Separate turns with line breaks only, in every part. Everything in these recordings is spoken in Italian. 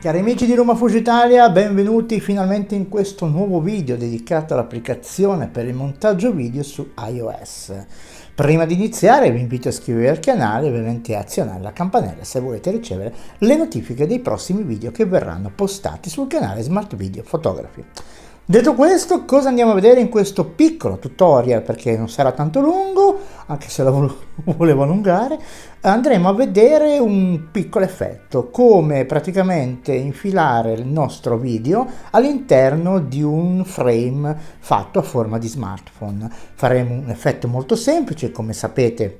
Cari amici di Lumafusion Italia, benvenuti finalmente in questo nuovo video dedicato all'applicazione per il montaggio video su iOS. Prima di iniziare vi invito a iscrivervi al canale e ovviamente a azionare la campanella se volete ricevere le notifiche dei prossimi video che verranno postati sul canale Smart Video Photography. Detto questo, cosa andiamo a vedere in questo piccolo tutorial, perché non sarà tanto lungo, anche se lo volevo allungare. Andremo a vedere un piccolo effetto, come praticamente infilare il nostro video all'interno di un frame fatto a forma di smartphone. Faremo un effetto molto semplice, come sapete.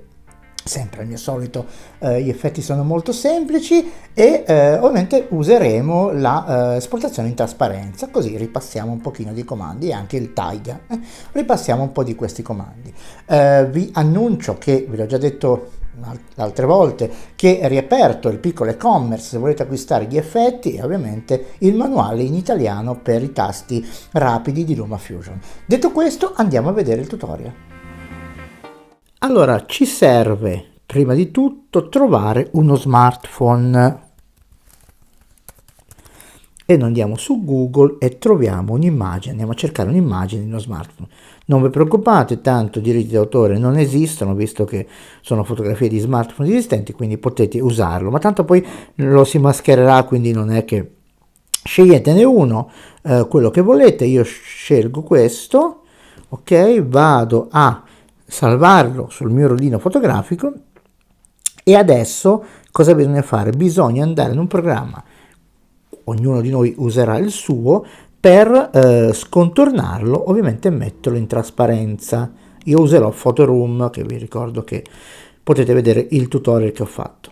Sempre al mio solito gli effetti sono molto semplici e ovviamente useremo la esportazione in trasparenza, così ripassiamo un pochino di comandi e anche il tag, ripassiamo un po' di questi comandi. Vi annuncio che, ve l'ho già detto altre volte, che è riaperto il piccolo e-commerce se volete acquistare gli effetti e ovviamente il manuale in italiano per i tasti rapidi di Lumafusion. Detto questo, andiamo a vedere il tutorial. Allora, ci serve prima di tutto trovare uno smartphone e noi andiamo su Google e troviamo un'immagine, andiamo a cercare un'immagine di uno smartphone. Non vi preoccupate, tanto diritti d'autore non esistono, visto che sono fotografie di smartphone esistenti, quindi potete usarlo, ma tanto poi lo si maschererà, quindi non è che sceglietene uno, quello che volete. Io scelgo questo, ok, vado a salvarlo sul mio rollino fotografico e adesso cosa bisogna fare? Bisogna andare in un programma, ognuno di noi userà il suo, per scontornarlo, ovviamente metterlo in trasparenza. Io userò Photoroom, che vi ricordo che potete vedere il tutorial che ho fatto.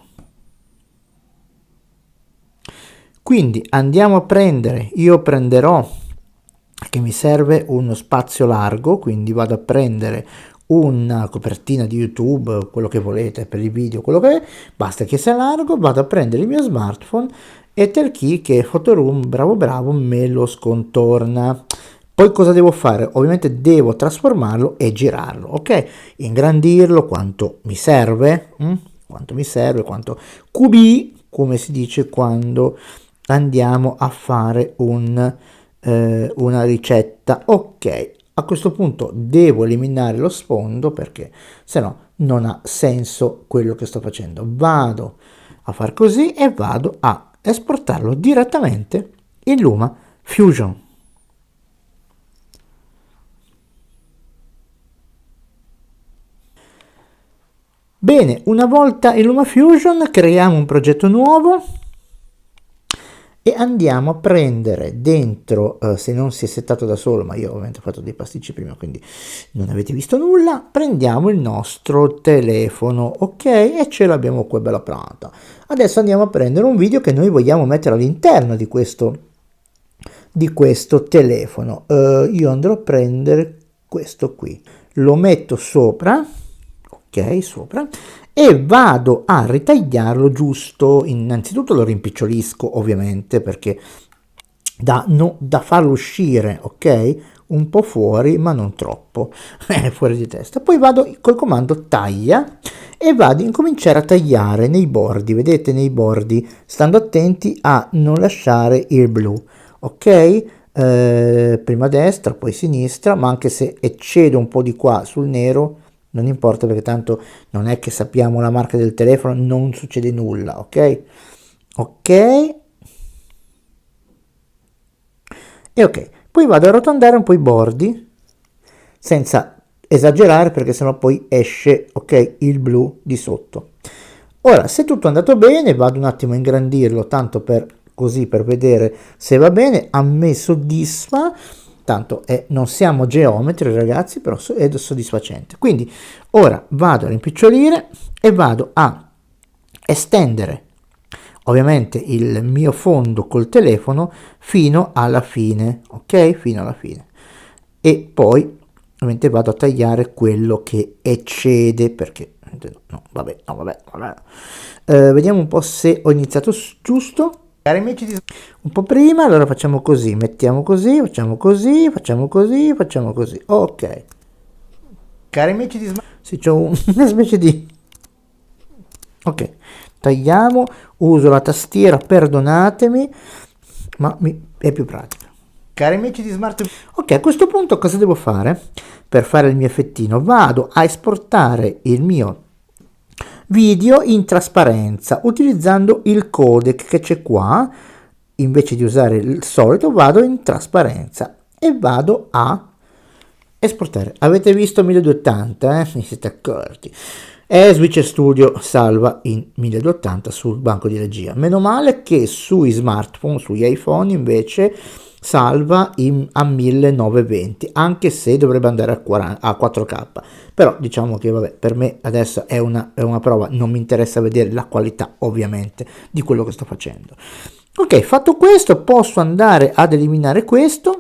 Quindi andiamo a prendere, io prenderò, che mi serve uno spazio largo, quindi vado a prendere una copertina di YouTube, quello che volete per i video, quello che è, basta che sia largo. Vado a prendere il mio smartphone e Telkey, che è Photoroom, bravo, me lo scontorna. Poi cosa devo fare? Ovviamente devo trasformarlo e girarlo, ok? Ingrandirlo quanto mi serve, quanto QB, come si dice quando andiamo a fare una ricetta, ok. A questo punto devo eliminare lo sfondo perché se no non ha senso quello che sto facendo. Vado a far così e vado a esportarlo direttamente in Lumafusion. Bene, una volta in Lumafusion creiamo un progetto nuovo e andiamo a prendere dentro, se non si è settato da solo, ma io ovviamente ho fatto dei pasticci prima, quindi non avete visto nulla, prendiamo il nostro telefono, ok, e ce l'abbiamo qua bella pronta. Adesso andiamo a prendere un video che noi vogliamo mettere all'interno di questo telefono. Io andrò a prendere questo qui, lo metto sopra, ok, sopra, e vado a ritagliarlo giusto. Innanzitutto lo rimpicciolisco, ovviamente, perché da farlo uscire, ok, un po' fuori, ma non troppo, fuori di testa. Poi vado col comando taglia e vado a incominciare a tagliare nei bordi, vedete, nei bordi, stando attenti a non lasciare il blu, ok? Prima destra, poi sinistra, ma anche se eccedo un po' di qua sul nero non importa, perché tanto non è che sappiamo la marca del telefono, non succede nulla, ok? Ok. E ok, poi vado a arrotondare un po' i bordi, senza esagerare, perché sennò poi esce, ok, il blu di sotto. Ora, se tutto è andato bene, vado un attimo a ingrandirlo, tanto per così, per vedere se va bene. A me soddisfa. Tanto non siamo geometri, ragazzi, però è soddisfacente. Quindi ora vado a rimpicciolire e vado a estendere ovviamente il mio fondo col telefono fino alla fine, ok, fino alla fine, e poi ovviamente vado a tagliare quello che eccede, perché no, vabbè. Vediamo un po' se ho iniziato giusto. Cari amici, un po' prima, allora facciamo così, mettiamo così, facciamo così, facciamo così, facciamo così, ok. Cari amici di sì, c'è una specie di, ok, tagliamo, uso la tastiera, perdonatemi, ma è più pratico. Cari amici di Smart, ok, a questo punto cosa devo fare? Per fare il mio effettino vado a esportare il mio video in trasparenza utilizzando il codec che c'è qua. Invece di usare il solito vado in trasparenza e vado a esportare. Avete visto 1280, mi siete accorti? E Switcher Studio salva in 1280 sul banco di regia. Meno male che sui smartphone, sugli iPhone invece salva a 1920, anche se dovrebbe andare a 4K. Però diciamo che vabbè, per me adesso è una prova, non mi interessa vedere la qualità ovviamente di quello che sto facendo. Ok, fatto questo posso andare ad eliminare questo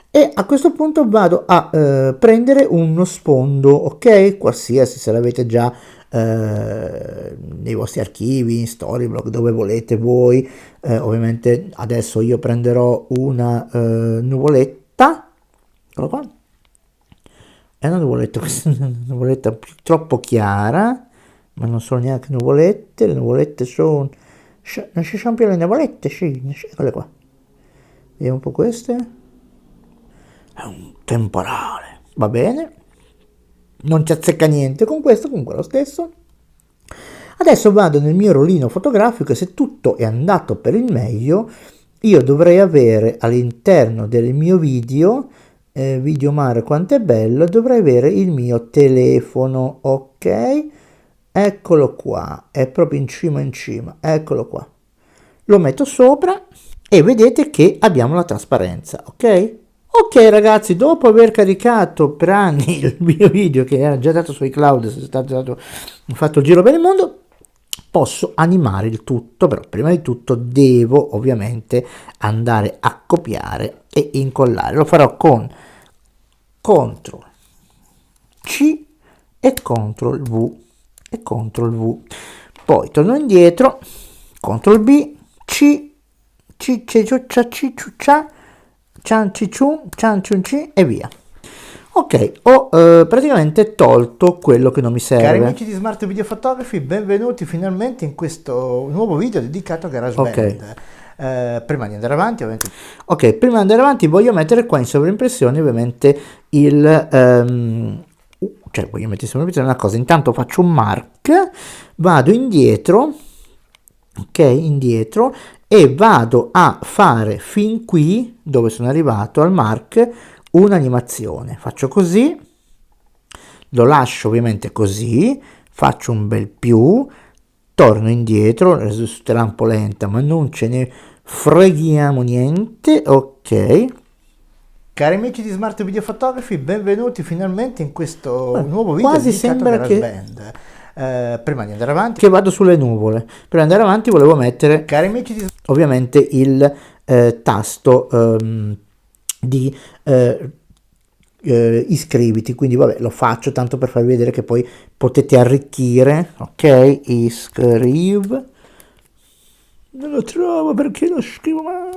e a questo punto vado a prendere uno sfondo, ok, qualsiasi, se l'avete già nei vostri archivi, in Storyblog, dove volete voi. Ovviamente adesso io prenderò una nuvoletta, eccola qua, è una nuvoletta, una nuvoletta troppo chiara, ma non sono neanche nuvolette, le nuvolette sono, non ci sono più le nuvolette, sì, eccole qua, vediamo un po' queste, è un temporale, va bene, non ci azzecca niente con questo, comunque lo stesso. Adesso vado nel mio rollino fotografico e se tutto è andato per il meglio, io dovrei avere all'interno del mio video, video mare quanto è bello, dovrei avere il mio telefono, ok? Eccolo qua, è proprio in cima, eccolo qua. Lo metto sopra e vedete che abbiamo la trasparenza, ok? Ok ragazzi, dopo aver caricato per anni il mio video che era già dato sui cloud, è stato fatto il giro per il mondo, posso animare il tutto, però prima di tutto devo ovviamente andare a copiare e incollare. Lo farò con CTRL C e CTRL V e CTRL V. Poi torno indietro, CTRL B, C e via. Ok, ho praticamente tolto quello che non mi serve. Cari amici di Smart Video Photography, benvenuti finalmente in questo nuovo video dedicato a GarageBand. Prima di andare avanti, ovviamente. Ok, prima di andare avanti voglio mettere qua in sovraimpressione ovviamente voglio mettere in sovraimpressione una cosa. Intanto faccio un mark, vado indietro, ok, indietro, e vado a fare fin qui dove sono arrivato al mark un'animazione. Faccio così, lo lascio ovviamente così, faccio un bel più, torno indietro, risulterà un po' lenta ma non ce ne freghiamo niente, ok. Cari amici di Smart Video Photography, benvenuti finalmente in questo nuovo video
quasi
dedicato
sembra
a GarageBand. Prima di andare avanti, che vado sulle nuvole. Prima di andare avanti volevo mettere, cari amici di ovviamente il tasto di iscriviti, quindi vabbè, lo faccio tanto per farvi vedere che poi potete arricchire, ok, iscrive, non lo trovo perché lo scrivo male,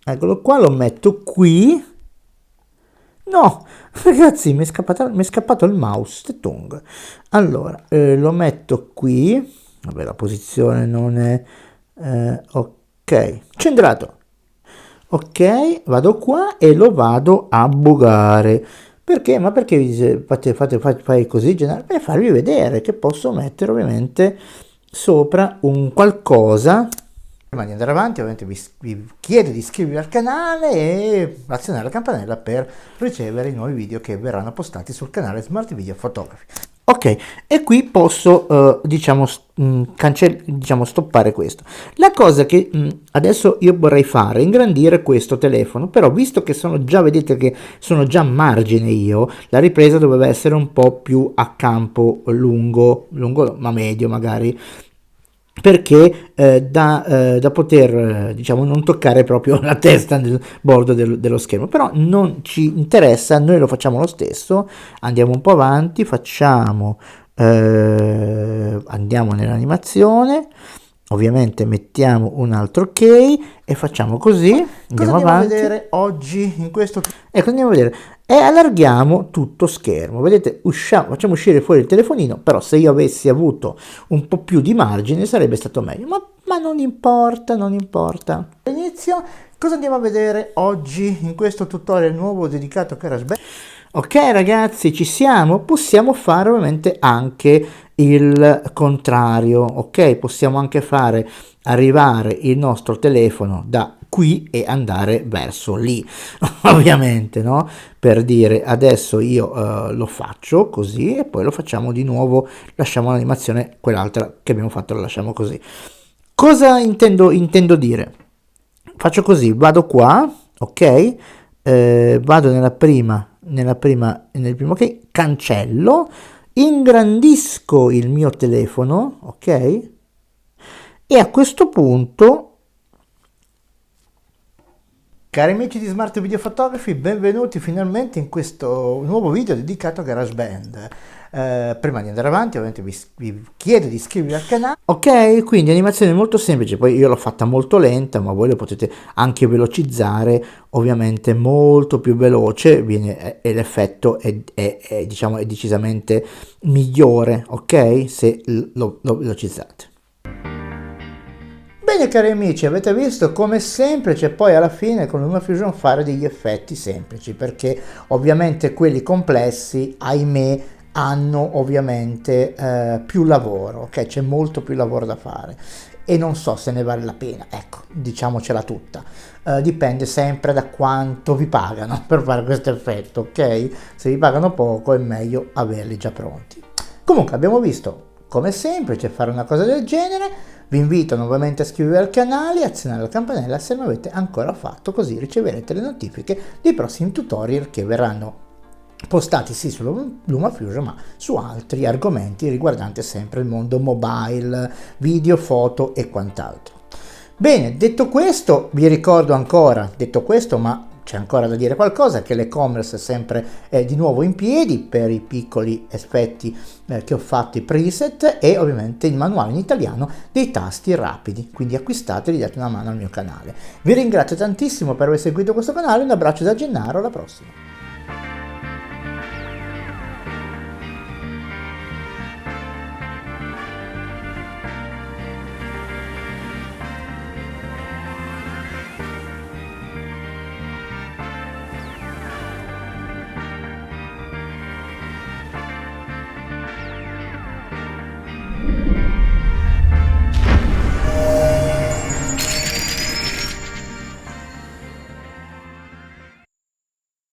eccolo qua, lo metto qui. No, ragazzi, mi è scappato il mouse, tetong. Allora, lo metto qui, vabbè, la posizione non è ok, centrato. Ok, vado qua e lo vado a bucare. Perché? Ma perché fai così generale? Per farvi vedere che posso mettere ovviamente sopra un qualcosa. Prima di andare avanti ovviamente vi chiedo di iscrivervi al canale e azionare la campanella per ricevere i nuovi video che verranno postati sul canale Smart Video Photography. Ok, e qui posso diciamo stoppare questo. La cosa che adesso io vorrei fare è ingrandire questo telefono, però visto che vedete che sono già a margine io, la ripresa doveva essere un po' più a campo lungo ma medio magari, perché da poter diciamo non toccare proprio la testa nel bordo dello schermo, però non ci interessa, noi lo facciamo lo stesso. Andiamo un po' avanti, facciamo andiamo nell'animazione, ovviamente mettiamo un altro ok e facciamo così. Andiamo avanti. A vedere oggi in questo, ecco, andiamo a vedere. e allarghiamo tutto schermo. Vedete, facciamo uscire fuori il telefonino, però se io avessi avuto un po' più di margine sarebbe stato meglio, ma non importa, non importa. All'inizio, cosa andiamo a vedere oggi in questo tutorial nuovo dedicato a GarageBand? Ok ragazzi, ci siamo? Possiamo fare ovviamente anche il contrario, ok? Possiamo anche fare arrivare il nostro telefono da qui e andare verso lì, ovviamente, no? Per dire adesso io lo faccio così e poi lo facciamo di nuovo, lasciamo l'animazione, quell'altra che abbiamo fatto la lasciamo così. Cosa intendo dire? Faccio così, vado qua, ok? Vado nel primo ok, cancello, ingrandisco il mio telefono, ok? E a questo punto, cari amici di Smart Video Photography, benvenuti finalmente in questo nuovo video dedicato a GarageBand. Prima di andare avanti, ovviamente vi chiedo di iscrivervi al canale. Ok, quindi animazione molto semplice, poi io l'ho fatta molto lenta, ma voi lo potete anche velocizzare, ovviamente molto più veloce, e l'effetto diciamo, è decisamente migliore, ok? Se lo velocizzate. Bene cari amici, avete visto come è semplice poi alla fine con LumaFusion fare degli effetti semplici, perché ovviamente quelli complessi, ahimè, hanno ovviamente più lavoro, ok? C'è molto più lavoro da fare e non so se ne vale la pena, ecco, diciamocela tutta. Dipende sempre da quanto vi pagano per fare questo effetto, ok? Se vi pagano poco è meglio averli già pronti. Comunque abbiamo visto come è semplice fare una cosa del genere. Vi invito nuovamente a iscrivervi al canale e azionare la campanella se non avete ancora fatto, così riceverete le notifiche dei prossimi tutorial che verranno postati sì su LumaFusion ma su altri argomenti riguardanti sempre il mondo mobile, video, foto e quant'altro. Bene, detto questo, vi ricordo ancora, ma c'è ancora da dire qualcosa, che l'e-commerce è sempre di nuovo in piedi per i piccoli effetti che ho fatto, i preset, e ovviamente il manuale in italiano dei tasti rapidi, quindi acquistateli, date una mano al mio canale. Vi ringrazio tantissimo per aver seguito questo canale, un abbraccio da Gennaro, alla prossima!